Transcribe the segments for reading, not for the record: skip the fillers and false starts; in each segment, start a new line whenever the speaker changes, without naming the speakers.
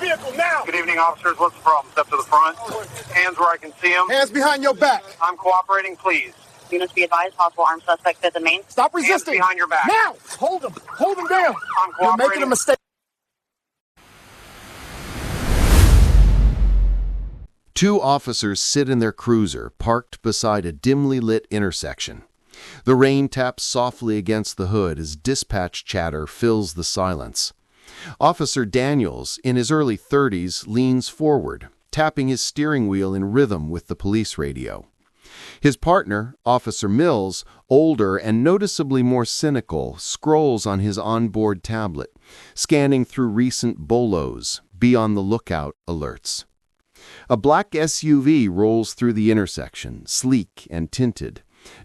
vehicle now.
Good evening, officers. What's the problem? Step to the front. Hands where I can see them.
Hands behind your back.
I'm cooperating, please.
Units be advised, possible armed suspect at the main.
Stop resisting.
Hands behind your back.
Now! Hold him. Hold him down.
I'm
You're
cooperating.
making a mistake.
Two officers sit in their cruiser, parked beside a dimly lit intersection. The rain taps softly against the hood as dispatch chatter fills the silence. Officer Daniels, in his early 30s, leans forward, tapping his steering wheel in rhythm with the police radio. His partner, Officer Mills, older and noticeably more cynical, scrolls on his onboard tablet, scanning through recent bolos, be-on-the-lookout alerts. A black SUV rolls through the intersection, sleek and tinted.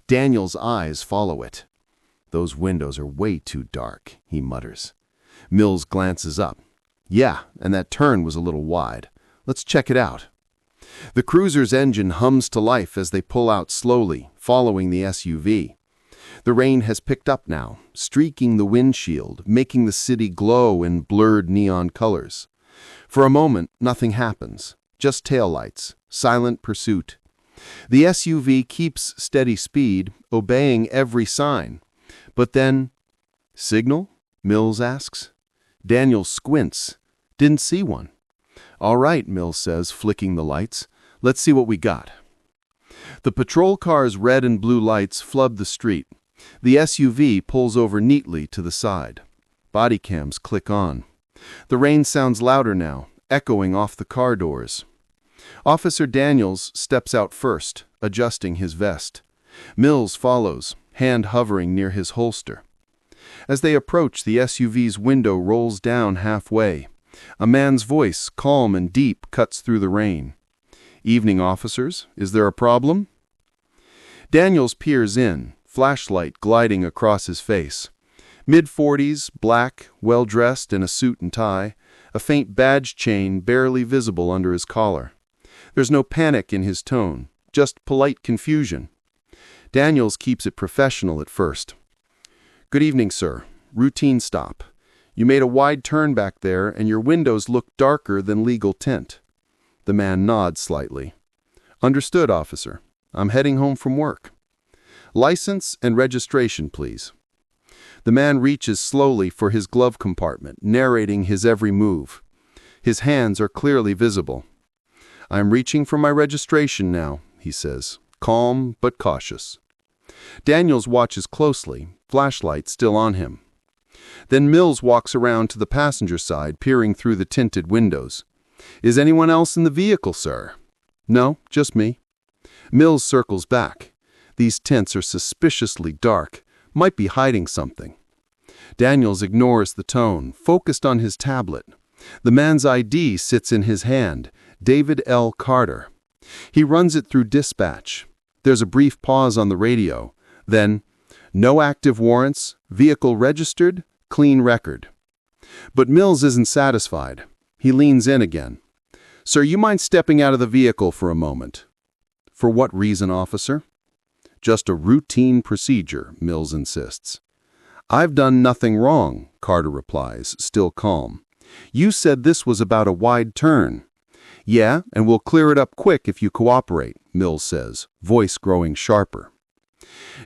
Daniel's eyes follow it. "Those windows are way too dark," he mutters. Mills glances up. "Yeah, and that turn was a little wide. Let's check it out." The cruiser's engine hums to life as they pull out slowly, following the SUV. The rain has picked up now, streaking the windshield, making the city glow in blurred neon colors. For a moment, nothing happens. Just taillights, silent pursuit. The SUV keeps steady speed, obeying every sign. But then, "Signal?" Mills asks. Daniel squints. "Didn't see one." "All right," Mills says, flicking the lights. "Let's see what we got." The patrol car's red and blue lights flood the street. The SUV pulls over neatly to the side. Body cams click on. The rain sounds louder now, echoing off the car doors. Officer Daniels steps out first, adjusting his vest. Mills follows, hand hovering near his holster. As they approach, the SUV's window rolls down halfway. A man's voice, calm and deep, cuts through the rain. "Evening, officers. Is there a problem?" Daniels peers in, flashlight gliding across his face. Mid-40s, black, well-dressed in a suit and tie, a faint badge chain barely visible under his collar. There's no panic in his tone, just polite confusion. Daniels keeps it professional at first. "Good evening, sir. Routine stop. You made a wide turn back there, and your windows look darker than legal tint." The man nods slightly. "Understood, officer. I'm heading home from work." "License and registration, please." The man reaches slowly for his glove compartment, narrating his every move. His hands are clearly visible. "I'm reaching for my registration now," he says, calm but cautious. Daniels watches closely, flashlight still on him. Then Mills walks around to the passenger side, peering through the tinted windows. "Is anyone else in the vehicle, sir?" "No, just me." Mills circles back. These tints are suspiciously dark, might be hiding something. Daniels ignores the tone, focused on his tablet. The man's ID sits in his hand, David L. Carter. He runs it through dispatch. There's a brief pause on the radio. Then, "No active warrants, vehicle registered, clean record." But Mills isn't satisfied. He leans in again. "Sir, you mind stepping out of the vehicle for a moment?" "For what reason, officer?" "Just a routine procedure," Mills insists. "I've done nothing wrong," Carter replies, still calm. "You said this was about a wide turn." "Yeah, and we'll clear it up quick if you cooperate," Mills says, voice growing sharper.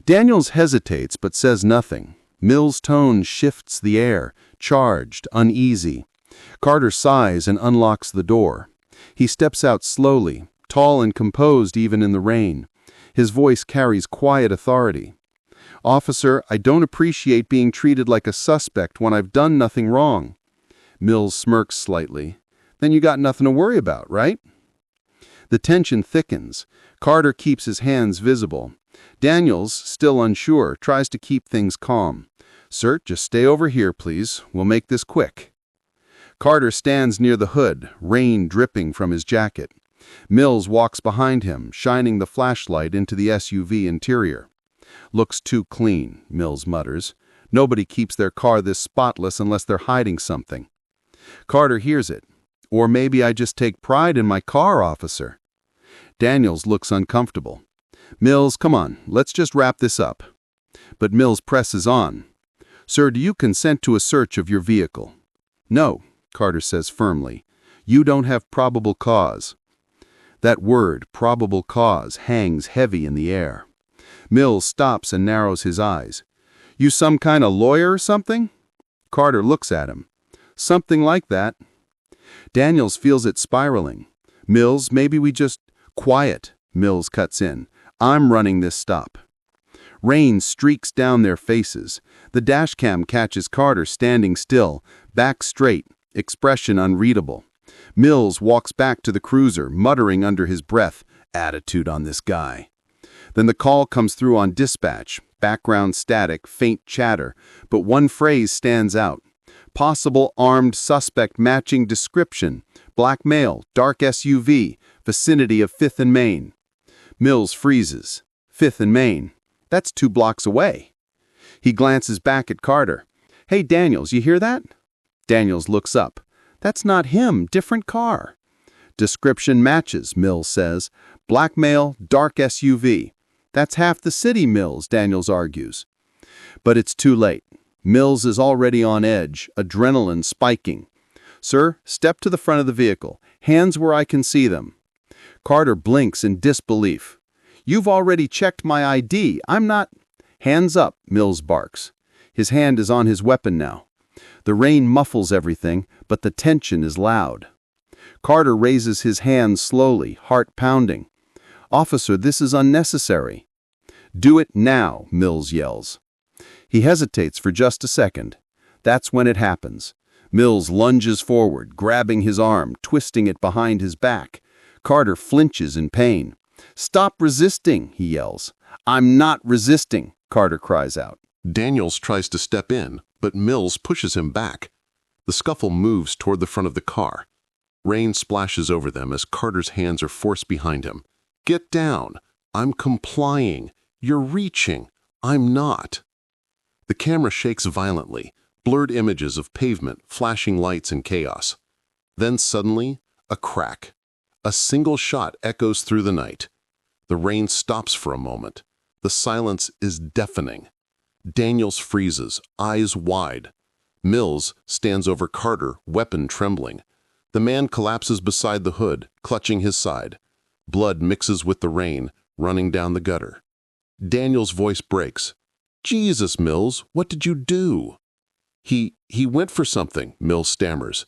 Daniels hesitates but says nothing. Mills' tone shifts the air, charged, uneasy. Carter sighs and unlocks the door. He steps out slowly, tall and composed even in the rain. His voice carries quiet authority. "Officer, I don't appreciate being treated like a suspect when I've done nothing wrong." Mills smirks slightly. "Then you got nothing to worry about, right?" The tension thickens. Carter keeps his hands visible. Daniels, still unsure, tries to keep things calm. "Sir, just stay over here, please. We'll make this quick." Carter stands near the hood, rain dripping from his jacket. Mills walks behind him, shining the flashlight into the SUV interior. "Looks too clean," Mills mutters. "Nobody keeps their car this spotless unless they're hiding something." Carter hears it. "Or maybe I just take pride in my car, officer." Daniels looks uncomfortable. "Mills, come on, let's just wrap this up." But Mills presses on. "Sir, do you consent to a search of your vehicle?" "No," Carter says firmly.
You don't have probable cause. That word, probable cause, hangs heavy in the air. Mills stops and narrows his eyes. You some kind of lawyer or something? Carter looks at him. Something like that. Daniels feels it spiraling. Mills, maybe we just... Quiet, Mills cuts in. I'm running this stop. Rain streaks down their faces. The dashcam catches Carter standing still, back straight, expression unreadable. Mills walks back to the cruiser, muttering under his breath, attitude on this guy. Then the call comes through on dispatch, background static, faint chatter, but one phrase stands out. Possible armed suspect matching description, black male, dark SUV, vicinity of 5th and Main. Mills freezes. 5th and Main. That's 2 blocks away. He glances back at Carter. Hey, Daniels, you hear that? Daniels looks up. That's not him, different car. Description matches, Mills says. Black male, dark SUV. That's half the city, Mills, Daniels argues. But it's too late. Mills is already on edge, adrenaline spiking. Sir, step to the front of the vehicle. Hands where I can see them. Carter blinks in disbelief. You've already checked my ID. I'm not... Hands up, Mills barks. His hand is on his weapon now. The rain muffles everything, but the tension is loud. Carter raises his hand slowly, heart pounding. Officer, this is unnecessary. Do it now, Mills yells. He hesitates for just a second. That's when it happens. Mills lunges forward, grabbing his arm, twisting it behind his back. Carter flinches in pain. Stop resisting, he yells. I'm not resisting, Carter cries out.
Daniels tries to step in, but Mills pushes him back. The scuffle moves toward the front of the car. Rain splashes over them as Carter's hands are forced behind him. Get down. I'm complying. You're reaching. I'm not. The camera shakes violently, blurred images of pavement, flashing lights and chaos. Then suddenly, a crack. A single shot echoes through the night. The rain stops for a moment. The silence is deafening. Daniels freezes, eyes wide. Mills stands over Carter, weapon trembling. The man collapses beside the hood, clutching his side. Blood mixes with the rain, running down the gutter. Daniels' voice breaks. Jesus, Mills, what did you do? He went for something, Mills stammers.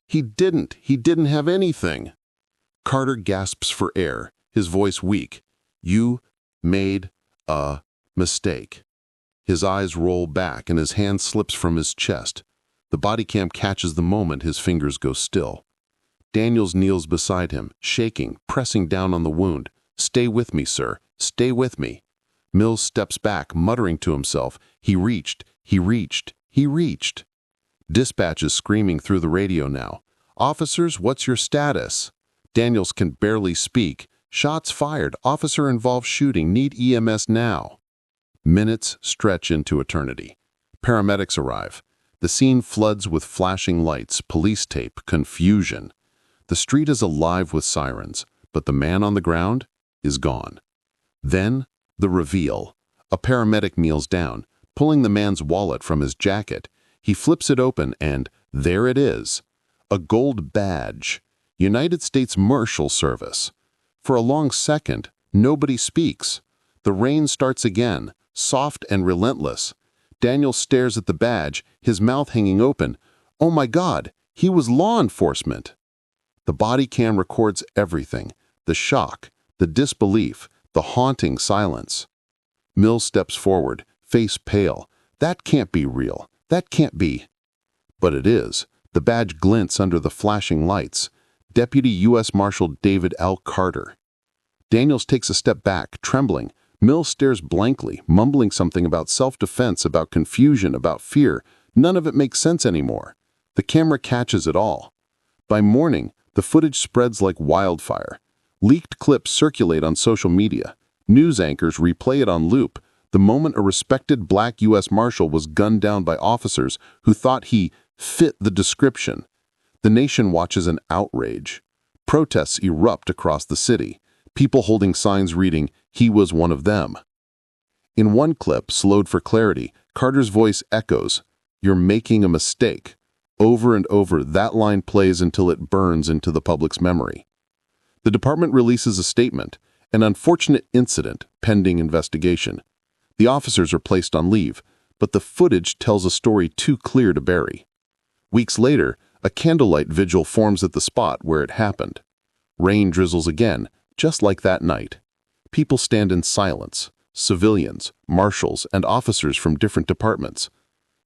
He didn't have anything. Carter gasps for air, his voice weak. You made a mistake. His eyes roll back and his hand slips from his chest. The body cam catches the moment his fingers go still. Daniels kneels beside him, shaking, pressing down on the wound. Stay with me, sir. Stay with me. Mills steps back, muttering to himself. He reached. Dispatch is screaming through the radio now. Officers, what's your status? Daniels can barely speak. Shots fired. Officer involved shooting. Need EMS now. Minutes stretch into eternity. Paramedics arrive. The scene floods with flashing lights, police tape, confusion. The street is alive with sirens, but the man on the ground is gone. Then, the reveal. A paramedic kneels down, pulling the man's wallet from his jacket. He flips it open and there it is. A gold badge. United States Marshal Service. For a long second, nobody speaks. The rain starts again, soft and relentless. Daniel stares at the badge, his mouth hanging open. Oh my God, he was law enforcement. The body cam records everything. The shock, the disbelief, the haunting silence. Mills steps forward, face pale. That can't be real. That can't be. But it is. The badge glints under the flashing lights. Deputy U.S. Marshal David L. Carter. Daniels takes a step back, trembling. Mills stares blankly, mumbling something about self-defense, about confusion, about fear. None of it makes sense anymore. The camera catches it all. By morning, the footage spreads like wildfire. Leaked clips circulate on social media. News anchors replay it on loop. The moment a respected black U.S. Marshal was gunned down by officers who thought he fit the description. The nation watches in outrage. Protests erupt across the city. People holding signs reading, "He was one of them." In one clip, slowed for clarity, Carter's voice echoes, "You're making a mistake." Over and over, that line plays until it burns into the public's memory. The department releases a statement, an unfortunate incident pending investigation. The officers are placed on leave, but the footage tells a story too clear to bury. Weeks later, a candlelight vigil forms at the spot where it happened. Rain drizzles again, just like that night. People stand in silence, civilians, marshals, and officers from different departments.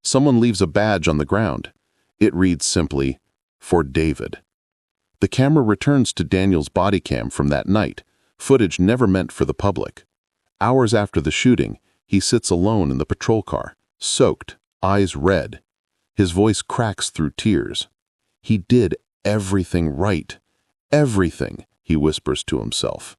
Someone leaves a badge on the ground. It reads simply, "For David." The camera returns to Daniel's body cam from that night, footage never meant for the public. Hours after the shooting, he sits alone in the patrol car, soaked, eyes red. His voice cracks through tears. He did everything right. Everything, he whispers to himself.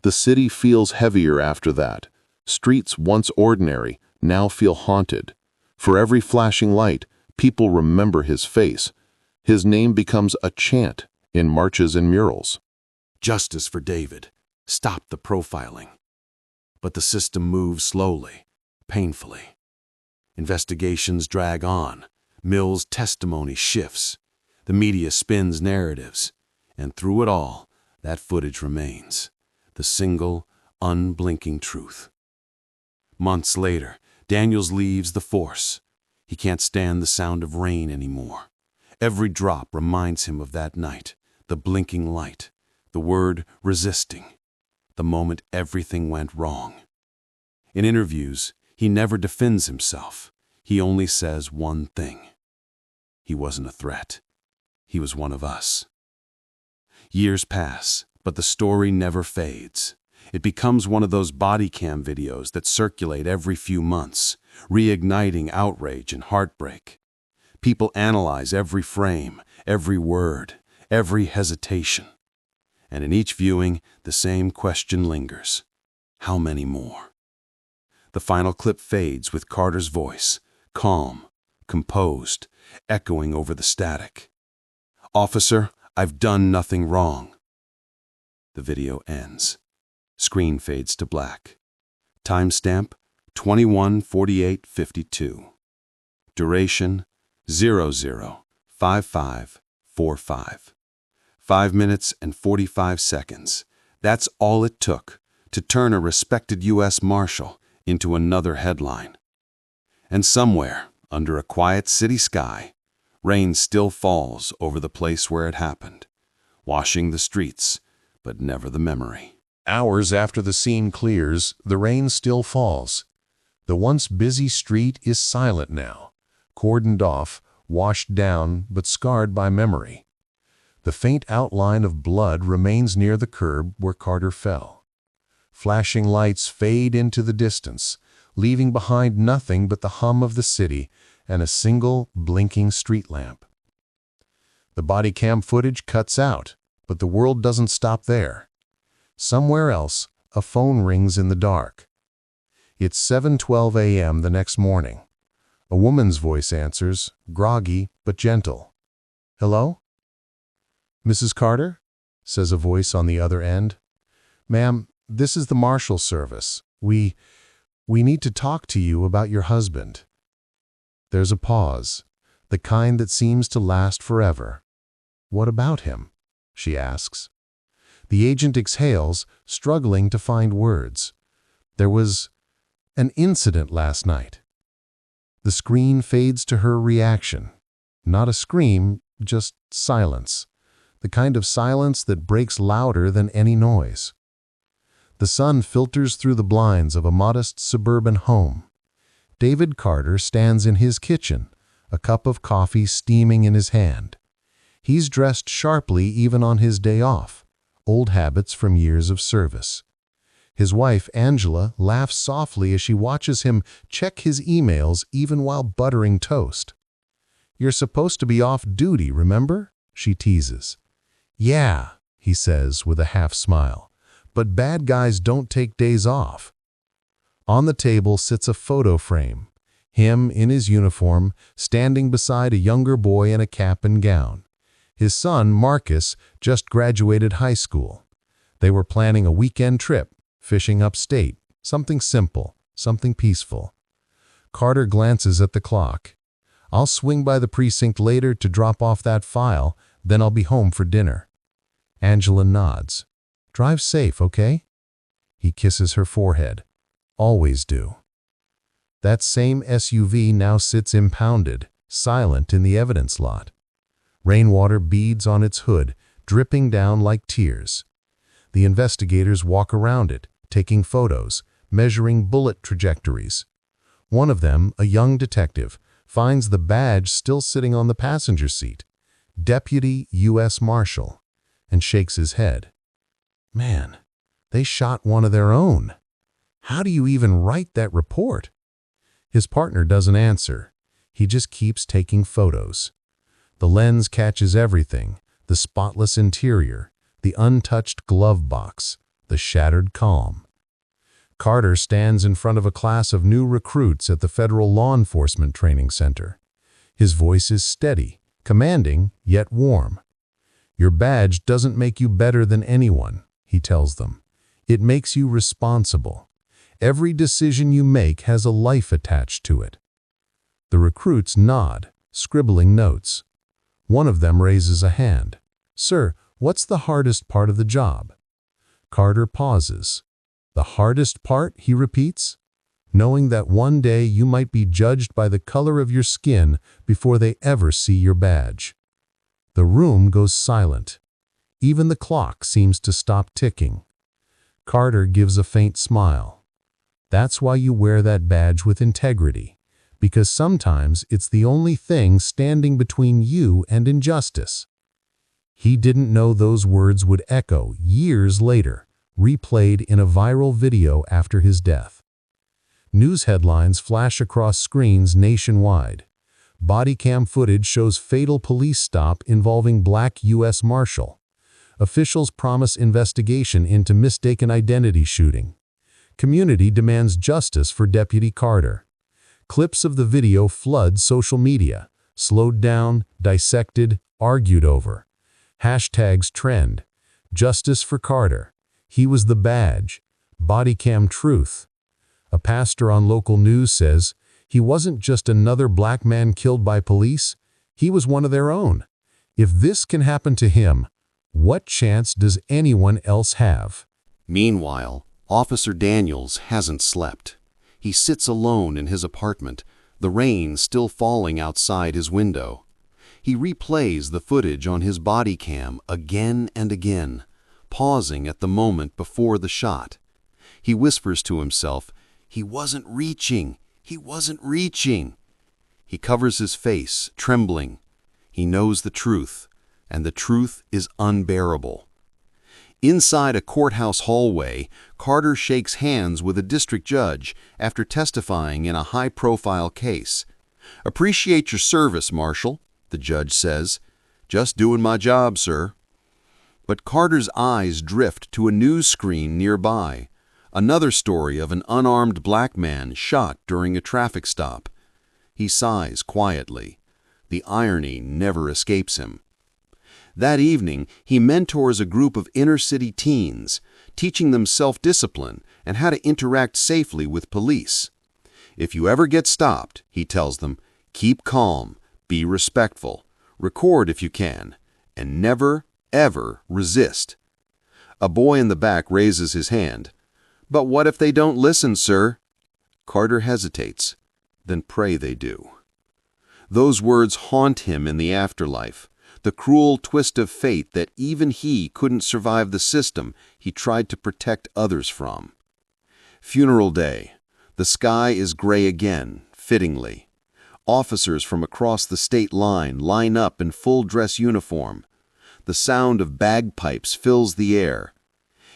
The city feels heavier after that. Streets once ordinary now feel haunted. For every flashing light, people remember his face. His name becomes a chant in marches and murals.
Justice for David. Stop the profiling. But the system moves slowly, painfully. Investigations drag on. Mill's testimony shifts. The media spins narratives. And through it all, that footage remains. The single, unblinking truth. Months later, Daniels leaves the force. He can't stand the sound of rain anymore. Every drop reminds him of that night, the blinking light, the word resisting, the moment everything went wrong. In interviews, he never defends himself. He only says one thing. He wasn't a threat. He was one of us. Years pass, but the story never fades. It becomes one of those body cam videos that circulate every few months, reigniting outrage and heartbreak. People analyze every frame, every word, every hesitation. And in each viewing, the same question lingers. How many more? The final clip fades with Carter's voice, calm, composed, echoing over the static. "Officer, I've done nothing wrong." The video ends. Screen fades to black. Timestamp 21:48:52. Duration 00:55:45. 5 minutes and 45 seconds. That's all it took to turn a respected U.S. Marshal into another headline. And somewhere, under a quiet city sky, rain still falls over the place where it happened, washing the streets, but never the memory.
Hours after the scene clears, the rain still falls. The once busy street is silent now, cordoned off, washed down, but scarred by memory. The faint outline of blood remains near the curb where Carter fell. Flashing lights fade into the distance, leaving behind nothing but the hum of the city and a single blinking street lamp. The body cam footage cuts out, but the world doesn't stop there. Somewhere else, a phone rings in the dark. It's 7:12 a.m. the next morning. A woman's voice answers, groggy but gentle. "Hello?" "Mrs. Carter?" says a voice on the other end. "Ma'am, this is the Marshal Service. We need to talk to you about your husband." There's a pause, the kind that seems to last forever. "What about him?" she asks. The agent exhales, struggling to find words. "There was an incident last night." The screen fades to her reaction. Not a scream, just silence. The kind of silence that breaks louder than any noise. The sun filters through the blinds of a modest suburban home. David Carter stands in his kitchen, a cup of coffee steaming in his hand. He's dressed sharply even on his day off. Old habits from years of service. His wife, Angela, laughs softly as she watches him check his emails even while buttering toast. "You're supposed to be off duty, remember?" she teases. "Yeah," he says with a half smile, "but bad guys don't take days off." On the table sits a photo frame, him in his uniform, standing beside a younger boy in a cap and gown. His son, Marcus, just graduated high school. They were planning a weekend trip, fishing upstate, something simple, something peaceful. Carter glances at the clock. I'll swing by the precinct later to drop off that file, then I'll be home for dinner. Angela nods. Drive safe, okay? He kisses her forehead. Always do. That same SUV now sits impounded, silent in the evidence lot. Rainwater beads on its hood, dripping down like tears. The investigators walk around it, taking photos, measuring bullet trajectories. One of them, a young detective, finds the badge still sitting on the passenger seat, Deputy U.S. Marshal, and shakes his head. Man, they shot one of their own. How do you even write that report? His partner doesn't answer. He just keeps taking photos. The lens catches everything, the spotless interior, the untouched glove box, the shattered calm. Carter stands in front of a class of new recruits at the Federal Law Enforcement Training Center. His voice is steady, commanding, yet warm. Your badge doesn't make you better than anyone, he tells them. It makes you responsible. Every decision you make has a life attached to it. The recruits nod, scribbling notes. One of them raises a hand. Sir, what's the hardest part of the job? Carter pauses. The hardest part, he repeats? Knowing that one day you might be judged by the color of your skin before they ever see your badge. The room goes silent. Even the clock seems to stop ticking. Carter gives a faint smile. That's why you wear that badge with integrity, because sometimes it's the only thing standing between you and injustice. He didn't know those words would echo years later, replayed in a viral video after his death. News headlines flash across screens nationwide. Body cam footage shows fatal police stop involving Black U.S. Marshal. Officials promise investigation into mistaken identity shooting. Community demands justice for Deputy Carter. Clips of the video flood social media, slowed down, dissected, argued over. Hashtags trend. Justice for Carter. He was the badge. Bodycam truth. A pastor on local news says, he wasn't just another black man killed by police, he was one of their own. If this can happen to him, what chance does anyone else have?
Meanwhile, Officer Daniels hasn't slept. He sits alone in his apartment, the rain still falling outside his window. He replays the footage on his body cam again and again, pausing at the moment before the shot. He whispers to himself, he wasn't reaching. He wasn't reaching. He covers his face, trembling. He knows the truth, and the truth is unbearable. Inside a courthouse hallway, Carter shakes hands with a district judge after testifying in a high-profile case. "Appreciate your service, Marshal," the judge says. "Just doing my job, sir." But Carter's eyes drift to a news screen nearby. Another story of an unarmed black man shot during a traffic stop. He sighs quietly. The irony never escapes him. That evening, he mentors a group of inner-city teens, teaching them self-discipline and how to interact safely with police. If you ever get stopped, he tells them, keep calm, be respectful, record if you can, and never, ever resist. A boy in the back raises his hand. "But what if they don't listen, sir?" Carter hesitates. Then pray they do. Those words haunt him in the afterlife, the cruel twist of fate that even he couldn't survive the system he tried to protect others from. Funeral day. The sky is gray again, fittingly. Officers from across the state line up in full dress uniform. The sound of bagpipes fills the air.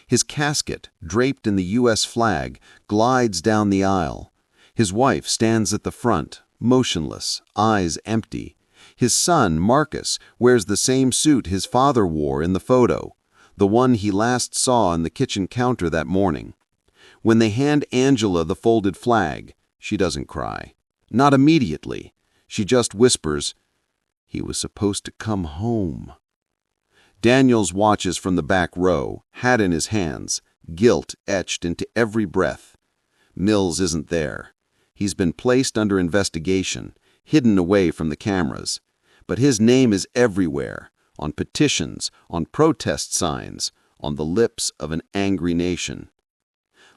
His casket, draped in the U.S. flag, glides down the aisle. His wife stands at the front, motionless, eyes empty. His son, Marcus, wears the same suit his father wore in the photo, the one he last saw on the kitchen counter that morning. When they hand Angela the folded flag, she doesn't cry. Not immediately. She just whispers, "He was supposed to come home." Daniels watches from the back row, hat in his hands, guilt etched into every breath. Mills isn't there. He's been placed under investigation,
hidden away from the cameras. But his name is everywhere, on petitions, on protest signs, on the lips of an angry nation.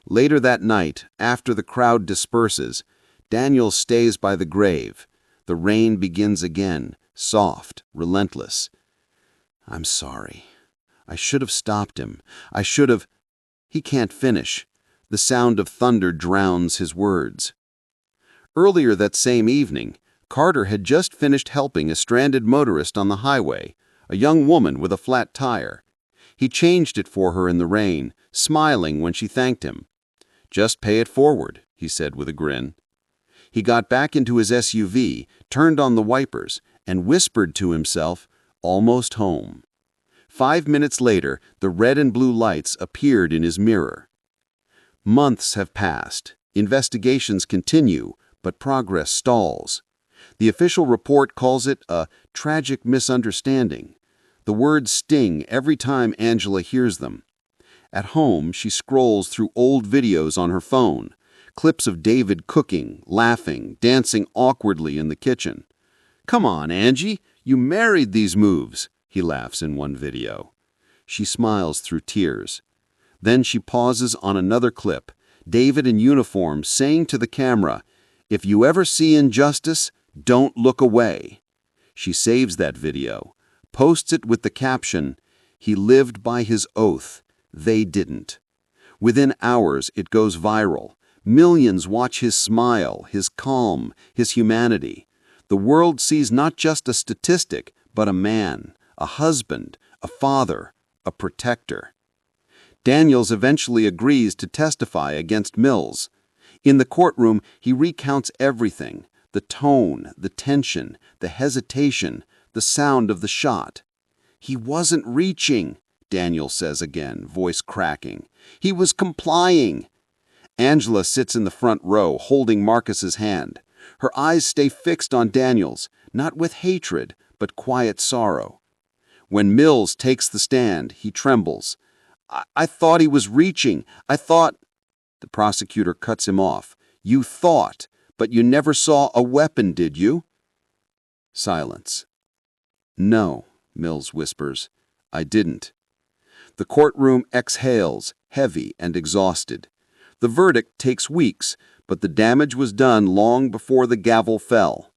Later that night, after the crowd disperses, Daniel stays by the grave. The rain begins again, soft, relentless. "I'm sorry. I should have stopped him. I should have—" He can't finish. The sound of thunder drowns his words. Earlier that same evening, Carter had just finished helping a stranded motorist on the highway, a young woman with a flat tire. He changed it for her in the rain, smiling when she thanked him. "Just pay it forward," he said with a grin. He got back into his SUV, turned on the wipers, and whispered to himself, "Almost home." 5 minutes later, the red and blue lights appeared in his mirror. Months have passed. Investigations continue, but progress stalls. The official report calls it a tragic misunderstanding. The words sting every time Angela hears them. At home, she scrolls through old videos on her phone, clips of David cooking, laughing, dancing awkwardly in the kitchen. "Come on, Angie, you married these moves," he laughs in one video. She smiles through tears. Then she pauses on another clip, David in uniform saying to the camera, "If you ever see injustice, don't look away." She saves that video, posts it with the caption, "He lived by his oath. They didn't." Within hours, it goes viral. Millions watch his smile, his calm, his humanity. The world sees not just a statistic, but a man, a husband, a father, a protector. Daniels eventually agrees to testify against Mills. In the courtroom, he recounts everything: the tone, the tension, the hesitation, the sound of the shot. "He wasn't reaching," Daniel says again, voice cracking. "He was complying." Angela sits in the front row, holding Marcus's hand. Her eyes stay fixed on Daniels, not with hatred, but quiet sorrow. When Mills takes the stand, he trembles. I thought he was reaching. I thought—" The prosecutor cuts him off. "You thought, but you never saw a weapon, did you?" Silence. "No," Mills whispers. "I didn't." The courtroom exhales, heavy and exhausted. The verdict takes weeks, but the damage was done long before the gavel fell.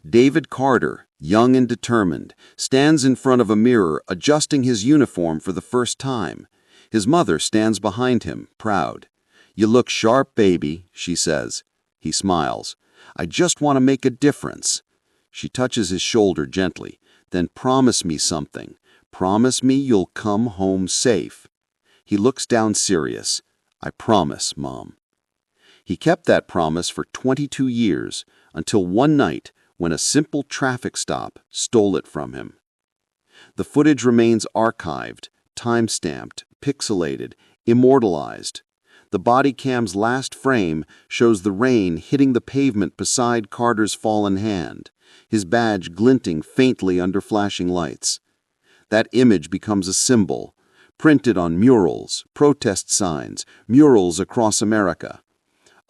David Carter, young and determined, stands in front of a mirror adjusting his uniform for the first time. His mother stands behind him, proud. "You look sharp, baby," she says. He smiles. "I just want to make a difference." She touches his shoulder gently. "Then promise me something. Promise me you'll come home safe." He looks down serious. "I promise, Mom." He kept that promise for 22 years, until one night when a simple traffic stop stole it from him. The footage remains archived, time-stamped, pixelated, immortalized. The body cam's last frame shows the rain hitting the pavement beside Carter's fallen hand, his badge glinting faintly under flashing lights. That image becomes a symbol, printed on murals, protest signs, murals across America.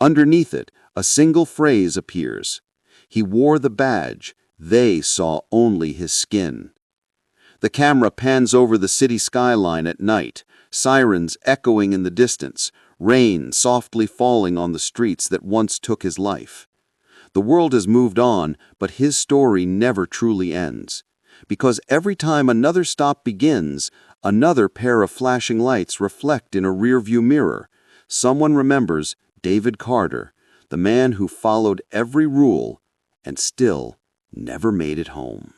Underneath it, a single phrase appears. He wore the badge. They saw only his skin. The camera pans over the city skyline at night, sirens echoing in the distance, rain softly falling on the streets that once took his life. The world has moved on, but his story never truly ends. Because every time another stop begins, another pair of flashing lights reflect in a rearview mirror. Someone remembers David Carter, the man who followed every rule and still never made it home.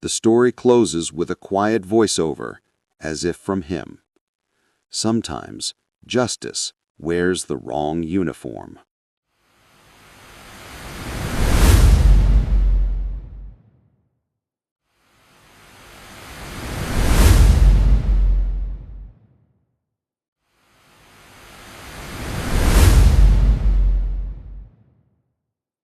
The story closes with a quiet voiceover, as if from him. Sometimes justice wears the wrong uniform.